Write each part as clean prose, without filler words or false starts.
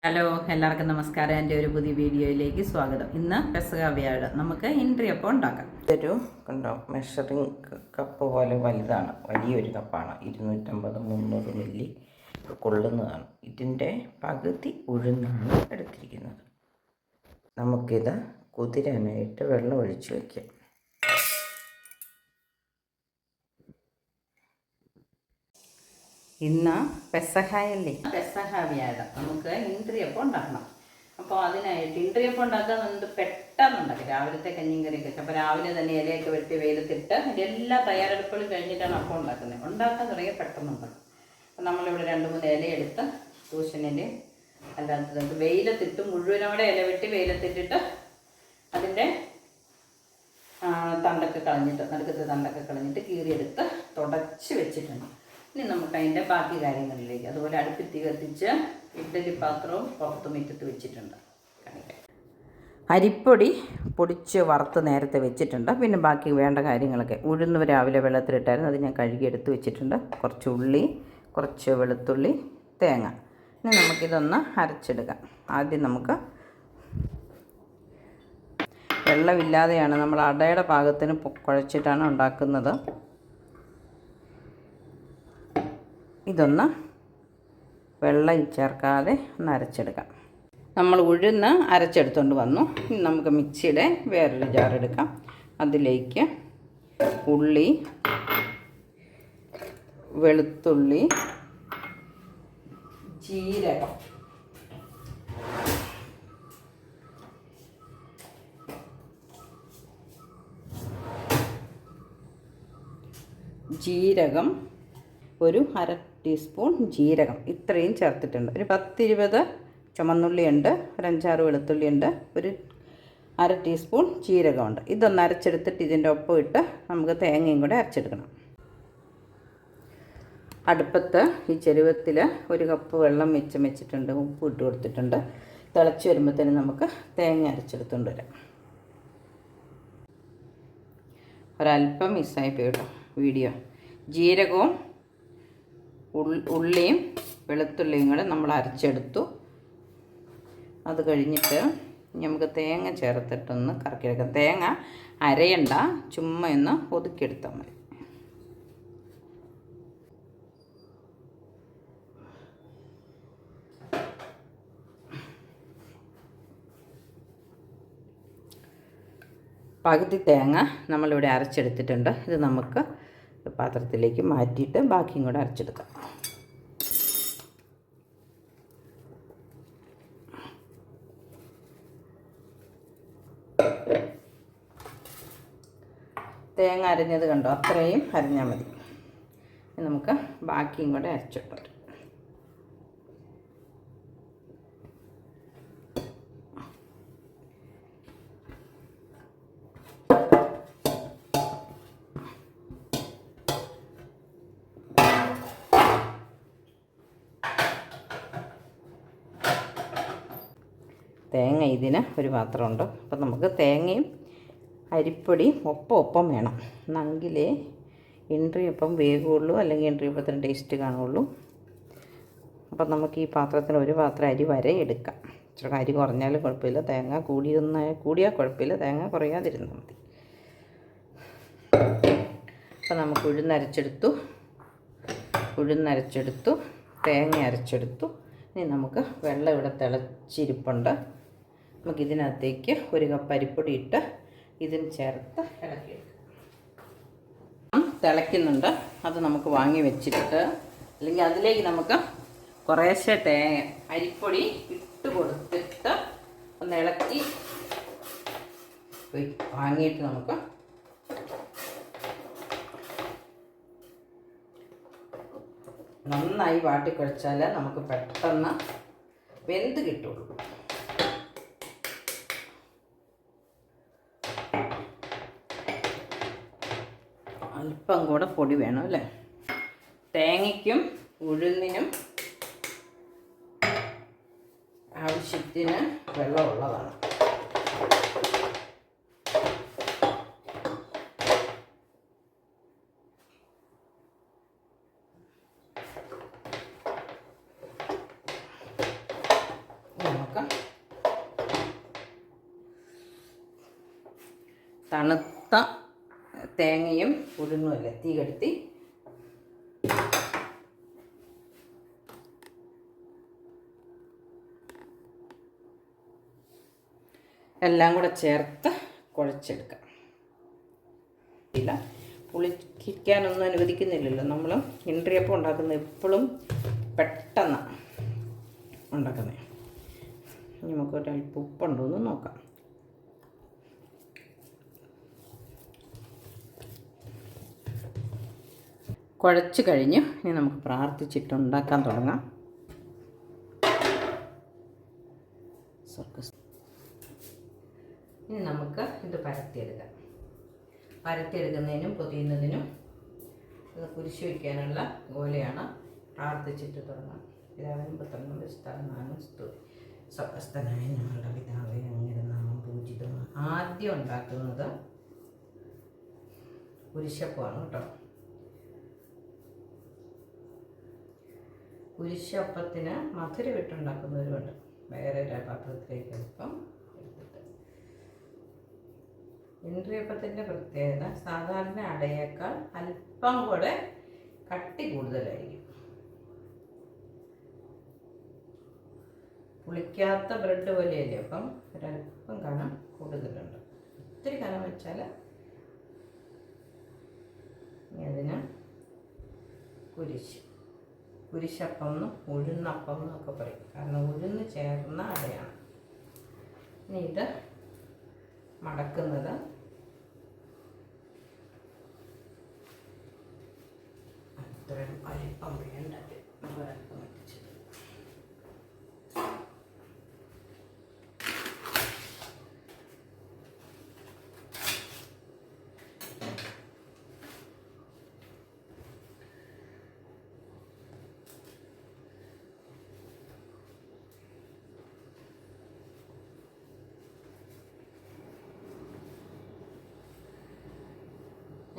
Hello, എല്ലാവർക്കും നമസ്കാരം. എൻ്റെ ഒരു പുതിയ വീഡിയോയിലേക്ക് സ്വാഗതം. ഇന്ന് പെസക വ്യാഴം. നമുക്ക് ഇൻട്രിയപ്പം ഉണ്ടാക്കാം. ഇതൊരു കണ്ടോ മെഷറിങ് കപ്പ് പോലെ വലുതാണ്, വലിയൊരു കപ്പാണ്. 250-300 മില്ലി കൊള്ളുന്നതാണ്. ഇതിൻ്റെ പകുതി ഉഴുന്നാണ് എടുത്തിരിക്കുന്നത്. നമുക്കിത് കുതിരാനായിട്ട് വെള്ളം ഒഴിച്ച് വയ്ക്കാം. ഇന്ന് പെസഹായല്ലേ, പെസഹ വ്യാഴം. നമുക്ക് ഇൻട്രിയപ്പം ഉണ്ടാക്കണം. അപ്പോൾ അതിനായിട്ട് ഇൻട്രിയപ്പം ഉണ്ടാക്കാൻ നമുക്ക് പെട്ടെന്നുണ്ടാക്കി രാവിലത്തെ കഞ്ഞിയും കറിയൊക്കെ. അപ്പോൾ രാവിലെ തന്നെ ഇലയൊക്കെ വെട്ടി വെയിലത്തിട്ട് അതിൻ്റെ എല്ലാ തയ്യാറെടുപ്പുകളും കഴിഞ്ഞിട്ടാണ് അപ്പം ഉണ്ടാക്കുന്നത്. ഉണ്ടാക്കാൻ തുടങ്ങിയ പെട്ടെന്നുണ്ടാക്കും. അപ്പോൾ നമ്മളിവിടെ 2-3 ഇലയെടുത്ത് ട്യൂഷനിൽ അല്ലാത്തത് വെയിലത്തിട്ട് മുഴുവനോടെ ഇല വെട്ടി വെയിലത്തിട്ടിട്ട് അതിൻ്റെ തണ്ടൊക്കെ കളഞ്ഞിട്ട് നടുക്കത്തെ തണ്ടൊക്കെ കളഞ്ഞിട്ട് കീറിയെടുത്ത് തുടച്ച് വെച്ചിട്ടുണ്ട്. ഇനി നമുക്ക് അതിൻ്റെ ബാക്കി കാര്യങ്ങളിലേക്ക്. അതുപോലെ അടുപ്പിൽ തീ കത്തിച്ച് ഇഡ്ഡലി പാത്രവും പുറത്ത് മുറ്റത്ത് വെച്ചിട്ടുണ്ട്. അരിപ്പൊടി പൊടിച്ച് വറുത്ത് നേരത്തെ വെച്ചിട്ടുണ്ട്. പിന്നെ ബാക്കി വേണ്ട കാര്യങ്ങളൊക്കെ ഉഴുന്ന് രാവിലെ വെള്ളത്തിലിട്ടായിരുന്നു, അത് ഞാൻ കഴുകിയെടുത്ത് വെച്ചിട്ടുണ്ട്. കുറച്ച് ഉള്ളി, കുറച്ച് വെളുത്തുള്ളി, തേങ്ങ. ഇനി നമുക്കിതൊന്ന് അരച്ചെടുക്കാം. ആദ്യം നമുക്ക് വെള്ളമില്ലാതെയാണ് നമ്മൾ അടയുടെ പാകത്തിന് കുഴച്ചിട്ടാണ് ഉണ്ടാക്കുന്നത്. ഇതൊന്ന് വെള്ളം ചേർക്കാതെ ഒന്ന് അരച്ചെടുക്കാം. നമ്മൾ ഉഴുന്ന് അരച്ചെടുത്തുകൊണ്ട് വന്നു. ഇനി നമുക്ക് മിക്സിയുടെ വേറൊരു ജാർ എടുക്കാം. അതിലേക്ക് ഉള്ളി, വെളുത്തുള്ളി, ജീരകം, ഒരു 1/2 ടീസ്പൂൺ ജീരകം, ഇത്രയും ചേർത്തിട്ടുണ്ട്. ഒരു 10-20 ചുമന്നുള്ളി ഉണ്ട്, ഒരു 5-6 വെളുത്തുള്ളി ഉണ്ട്, ഒരു 1/2 ടീസ്പൂൺ ജീരകമുണ്ട്. ഇതൊന്ന് അരച്ചെടുത്തിട്ട് ഇതിൻ്റെ ഒപ്പം ഇട്ട് നമുക്ക് തേങ്ങയും കൂടെ അരച്ചെടുക്കണം. അടുപ്പത്ത് ഈ ചെരുവത്തിൽ 1 കപ്പ് വെള്ളം വെച്ചിട്ടുണ്ട്. ഉപ്പ് ഇട്ട് കൊടുത്തിട്ടുണ്ട്. തിളച്ച് വരുമ്പോഴത്തേനും നമുക്ക് തേങ്ങ അരച്ചെടുത്തുകൊണ്ട് വരാം. ഒരല്പം മിസ്സായി പോയിട്ടോ വീഡിയോ. ജീരകവും ഉള്ളിയും വെളുത്തുള്ളിയും കൂടെ നമ്മൾ അരച്ചെടുത്തു. അത് കഴിഞ്ഞിട്ട് നമുക്ക് തേങ്ങ ചേർത്തിട്ടൊന്ന് കറക്കിയെടുക്കാം. തേങ്ങ അരയണ്ട, ചുമ്മാ ഒന്ന് ഒതുക്കിയെടുത്താൽ മതി. പകുതി തേങ്ങ നമ്മളിവിടെ അരച്ചെടുത്തിട്ടുണ്ട്. ഇത് നമുക്ക് പാത്രത്തിലേക്ക് മാറ്റിയിട്ട് ബാക്കിയും കൂടെ അരച്ചെടുക്കാം. തേങ്ങ അരഞ്ഞത് കണ്ടോ, അത്രയും അരഞ്ഞാൽ മതി. നമുക്ക് ബാക്കിയും കൂടെ അരച്ചിട്ട് തേങ്ങ ഇതിന് ഒരു പാത്രമുണ്ട്. അപ്പം നമുക്ക് തേങ്ങയും അരിപ്പൊടിയും ഒപ്പം വേണം, എന്നെങ്കിലേ ഇൻട്രിയപ്പം വേകുള്ളൂ, അല്ലെങ്കിൽ ഇൻട്രിയപ്പത്തിന് ടേസ്റ്റ് കാണുള്ളൂ. അപ്പം നമുക്ക് ഈ പാത്രത്തിന് ഒരു പാത്രം അരി വരെ എടുക്കാം. ഇച്ചിരി അരി കുറഞ്ഞാലും കുഴപ്പമില്ല, തേങ്ങ കൂടിയാൽ കുഴപ്പമില്ല, തേങ്ങ കുറയാതിരുന്നാൽ മതി. അപ്പം നമുക്ക് ഉഴുന്നരച്ചെടുത്തു, തേങ്ങ അരച്ചെടുത്തു. ഇനി നമുക്ക് വെള്ളം ഇവിടെ തിളച്ചിരിപ്പുണ്ട്. നമുക്കിതിനകത്തേക്ക് 1 കപ്പ് അരിപ്പൊടി ഇട്ട് ഇതിന് ചേർത്ത് ഇളക്കിയെടുക്കാം. തിളയ്ക്കുന്നുണ്ട്, അത് നമുക്ക് വാങ്ങി വെച്ചിട്ട്, അല്ലെങ്കിൽ അതിലേക്ക് നമുക്ക് കുറേശ്ശെ അരിപ്പൊടി ഇട്ട് കൊടുത്തിട്ട് ഒന്ന് ഇളക്കി വാങ്ങിയിട്ട് നമുക്ക് നന്നായി വാട്ടിക്കുഴച്ചാൽ നമുക്ക് പെട്ടെന്ന് വെന്ത് കിട്ടുള്ളൂ. അല്പം കൂടെ പൊടി വേണം അല്ലേ. തേങ്ങയ്ക്കും ഉഴുന്നിനും ആവശ്യത്തിന് വെള്ളമുള്ളതാണ്. തണുത്ത തേങ്ങയും ഉഴുന്നുമല്ലേ തീ കെടുത്തി എല്ലാം കൂടെ ചേർത്ത് കുഴച്ചെടുക്കാം. ഇല്ല, പുളിക്കാനൊന്നും അനുവദിക്കുന്നില്ലല്ലോ. നമ്മൾ ഇൻട്രിയപ്പം ഉണ്ടാക്കുന്നത് എപ്പോഴും പെട്ടെന്ന് ഉണ്ടാക്കുന്നത്. നമുക്കൊരല്പം ഉപ്പുണ്ടോ എന്ന് നോക്കാം. കുഴച്ച് കഴിഞ്ഞ് ഇനി നമുക്ക് പ്രാർത്ഥിച്ചിട്ട് ഉണ്ടാക്കാൻ തുടങ്ങാം. ഇനി നമുക്ക് ഇത് പരത്തിയെടുക്കാം. പരത്തിയെടുക്കുന്നതിനും പൊതിയുന്നതിനും ഇത് കുരിശ് വയ്ക്കാനുള്ള ഓലയാണ്. പ്രാർത്ഥിച്ചിട്ട് തുടങ്ങാം. പിതാവിനും പുത്രനും പരിശുദ്ധാത്മാവിനും സ്തുതി. സ്വർഗ്ഗസ്ഥനായ ഞങ്ങളുടെ പിതാവേ, അങ്ങയുടെ നാമം പൂജിതമാണ്. ആദ്യം ഉണ്ടാക്കുന്നത് കുരിശപ്പമാണ് കേട്ടോ. കുരിശപ്പത്തിന് മധുരം ഇട്ടുണ്ടാക്കുന്നവരുമുണ്ട്. വേറെ ഒരു പാത്രത്തിലേക്ക് അല്പം എടുത്തിട്ട്. ഇൻട്രിയപ്പത്തിൻ്റെ പ്രത്യേകത സാധാരണ അടയേക്കാൾ അല്പം കൂടെ കട്ടി കൂടുതലായിരിക്കും. പുളിക്കാത്ത ബ്രെഡ് പോലെയല്ലേ, അപ്പം ഒരല്പം കനം കൂടുതലുണ്ട്. ഒത്തിരി കനം വെച്ചാൽ അതിന് കുരിശപ്പം എന്നും ഉഴുന്നപ്പം എന്നൊക്കെ പറയും. കാരണം ഉഴുന്ന് ചേർന്ന അടയാണ്. ഇനി ഇത് മടക്കുന്നത് അത്രയും അല്പം വേണ്ടത് ഒരല്പം വെച്ചത്.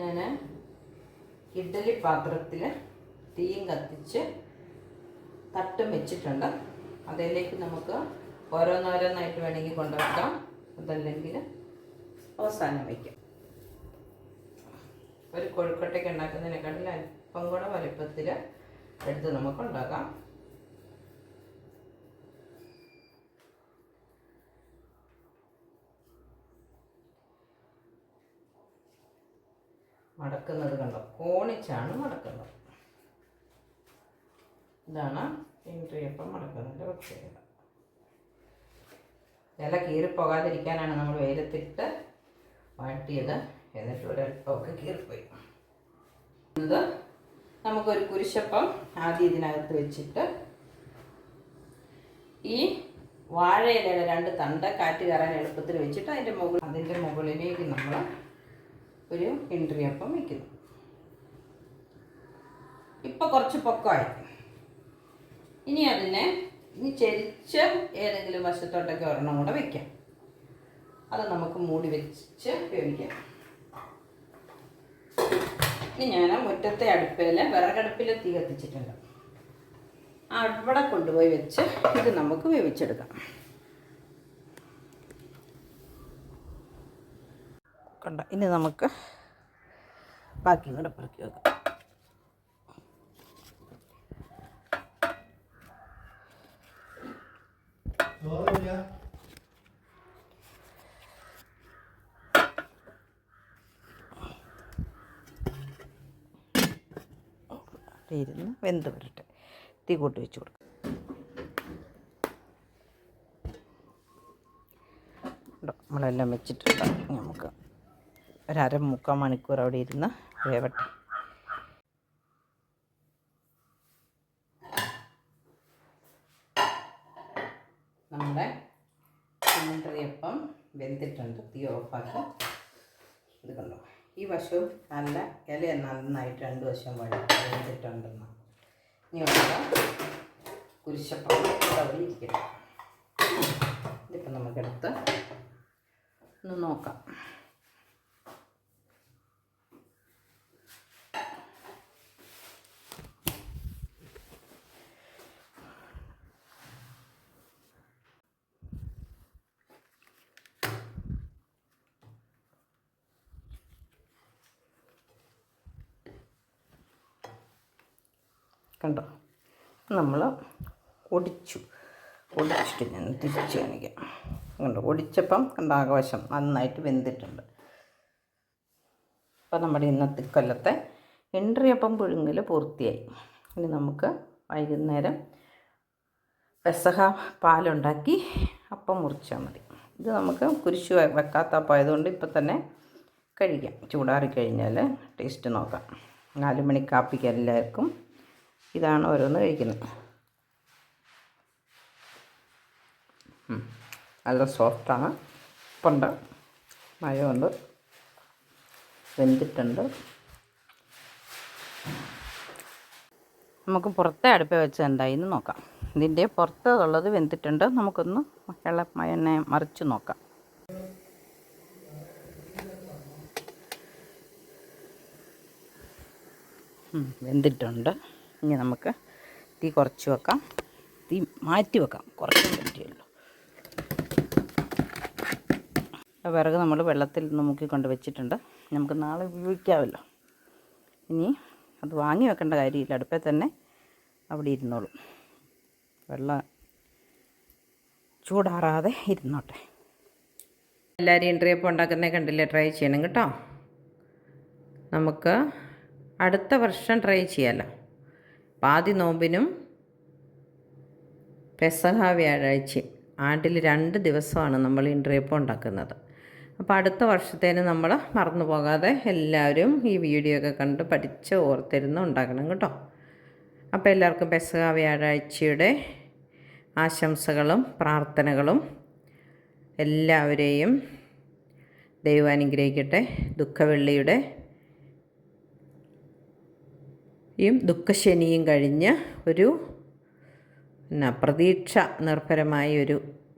ഞാൻ ഇഡ്ഡലി പാത്രത്തിൽ തീയും കത്തിച്ച് തട്ടും വെച്ചിട്ടുണ്ട്. അതിലേക്ക് നമുക്ക് ഓരോന്നോരോന്നായിട്ട് വേണമെങ്കിൽ കൊണ്ടുവയ്ക്കാം. അതല്ലെങ്കിൽ അവസാനം വയ്ക്കാം. ഒരു കൊഴുക്കട്ടയ്ക്ക് ഉണ്ടാക്കുന്നതിനെക്കാട്ടിൽ അല്പം കൂടെ വലുപ്പത്തിൽ എടുത്ത് നമുക്ക് ഉണ്ടാക്കാം. മടക്കുന്നത് കണ്ടോ, കോണിച്ചാണ് മടക്കുന്നത്. ഇതാണ് ഇൻട്രിയപ്പം മടക്കുന്നതിൻ്റെ പ്രത്യേകത. ഇല കീറിപ്പോകാതിരിക്കാനാണ് നമ്മൾ വെയിലത്തിട്ട് വാട്ടിയത്. എന്നിട്ട് ഒരല്പമൊക്കെ കീറിപ്പോയി. ഇത് നമുക്കൊരു കുരിശപ്പം ആദ്യം ഇതിനകത്ത് വെച്ചിട്ട് ഈ വാഴയിലയുടെ 2 തണ്ട് കാറ്റ് കയറാൻ എളുപ്പത്തിൽ വെച്ചിട്ട് അതിൻ്റെ മുകളിലേക്ക് നമ്മൾ ഒരു ഇൻട്രിയപ്പം വയ്ക്കുന്നു. ഇപ്പം കുറച്ച് പൊക്കമായി. ഇനി ചെരിച്ച് ഏതെങ്കിലും വശത്തോട്ടൊക്കെ ഒരെണ്ണം കൂടെ വയ്ക്കാം. അത് നമുക്ക് മൂടി വെച്ച് വേവിക്കാം. ഇനി ഞാൻ മുറ്റത്തെ വിറകടുപ്പിൽ തീ കത്തിച്ചിട്ടുണ്ട്. അവിടെ കൊണ്ടുപോയി വെച്ച് ഇത് നമുക്ക് വേവിച്ചെടുക്കാം. കണ്ട, ഇനി നമുക്ക് ബാക്കി കൂടെ പെറുക്കി വെക്കാം. ഇരുന്ന് വെന്ത് വരട്ടെ. തീ കൂട്ടി വെച്ച് കൊടുക്കാം. നമ്മളെല്ലാം വെച്ചിട്ടുണ്ട്. നമുക്ക് ഒരു മണിക്കൂർ അവിടെ ഇരുന്ന് വേവട്ടെ. നമ്മുടെ ഇൻട്രിയപ്പം വെന്തിട്ടുണ്ട്. തീ ഓഫാക്കി. ഇത് കണ്ടോ, ഈ വശവും നല്ല ഇല നന്നായിട്ട് 2 വശം വെന്തിട്ടുണ്ടെന്ന്. ഇനി കുരിശപ്പം അവിടെ ഇരിക്കട്ടെ. ഇതിപ്പം നമുക്കെടുത്ത് ഒന്ന് നോക്കാം. കണ്ടോ, നമ്മൾ ഒടിച്ചിട്ട് ഞാൻ തിരിച്ച് കാണിക്കാം. കണ്ടോ, ഒടിച്ചപ്പം കണ്ട ആകാശം നന്നായിട്ട് വെന്തിട്ടുണ്ട്. അപ്പോൾ നമ്മുടെ ഇന്നത്തെ കൊല്ലത്തെ എൻട്രിയപ്പം പുഴുങ്ങൽ പൂർത്തിയായി. ഇനി നമുക്ക് വൈകുന്നേരം പെസഹ പാലുണ്ടാക്കി അപ്പം മുറിച്ചാൽ മതി. ഇത് നമുക്ക് കുരിശ് വെക്കാത്ത അപ്പം ആയതുകൊണ്ട് ഇപ്പം തന്നെ കഴിക്കാം. ചൂടാറിക്കഴിഞ്ഞാൽ ടേസ്റ്റ് നോക്കാം. 4 മണി കാപ്പിക്ക് എല്ലാവർക്കും ഇതാണ് ഓരോന്ന് കഴിക്കുന്നത്. നല്ല സോഫ്റ്റാണ്. ഉപ്പുണ്ട്, മയമുണ്ട്, വെന്തിട്ടുണ്ട്. നമുക്ക് പുറത്തെ അടുപ്പ് വെച്ച് എന്തായിന്ന് നോക്കാം. ഇതിൻ്റെ പുറത്തുള്ളത് വെന്തിട്ടുണ്ട്. നമുക്കൊന്ന് എണ്ണ മറിച്ച് നോക്കാം. വെന്തിട്ടുണ്ട്. ഇനി നമുക്ക് തീ കുറച്ച് വെക്കാം. തീ മാറ്റി വെക്കാം, കുറച്ച് പറ്റിയുള്ളൂ. വിറക് നമ്മൾ വെള്ളത്തിൽ നിന്ന് മുക്കിക്കൊണ്ട് വെച്ചിട്ടുണ്ട്. നമുക്ക് നാളെ ഉപയോഗിക്കാമല്ലോ. ഇനി അത് വാങ്ങി വെക്കേണ്ട കാര്യമില്ല, അടുപ്പിൽ തന്നെ അവിടെ ഇരുന്നോളും. വെള്ളം ചൂടാറാതെ ഇരുന്നോട്ടെ. എല്ലാവരും എൻട്രിയപ്പം ഉണ്ടാക്കുന്നത് കണ്ടില്ലേ? ട്രൈ ചെയ്യണം കേട്ടോ. നമുക്ക് അടുത്ത വർഷം ട്രൈ ചെയ്യാമല്ലോ. പാതി നോമ്പിനും പെസഹ വ്യാഴാഴ്ചയും ആണ്ടിൽ 2 ദിവസമാണ് നമ്മൾ എൻട്രിയപ്പം ഉണ്ടാക്കുന്നത്. അപ്പോൾ അടുത്ത വർഷത്തേന് നമ്മൾ മറന്നു പോകാതെ എല്ലാവരും ഈ വീഡിയോ ഒക്കെ കണ്ട് പഠിച്ച് ഓർത്തിരുന്ന് ഉണ്ടാക്കണം കേട്ടോ. അപ്പോൾ എല്ലാവർക്കും പെസഹ വ്യാഴാഴ്ചയുടെ ആശംസകളും പ്രാർത്ഥനകളും. എല്ലാവരെയും ദൈവം അനുഗ്രഹിക്കട്ടെ. ദുഃഖവെള്ളിയുടെ ദുഃഖശനിയും കഴിഞ്ഞ് ഒരു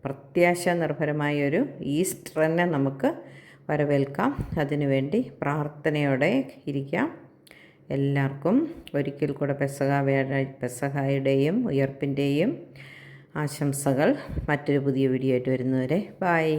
പ്രത്യാശ നിർഭരമായൊരു ഈസ്റ്ററിനെ നമുക്ക് വരവേൽക്കാം. അതിനുവേണ്ടി പ്രാർത്ഥനയോടെ ഇരിക്കാം. എല്ലാവർക്കും ഒരിക്കൽ കൂടെ പെസഹയുടെയും ഉയർപ്പിൻ്റെയും ആശംസകൾ. മറ്റൊരു പുതിയ വീഡിയോ ആയിട്ട് വരുന്നവരെ ബൈ.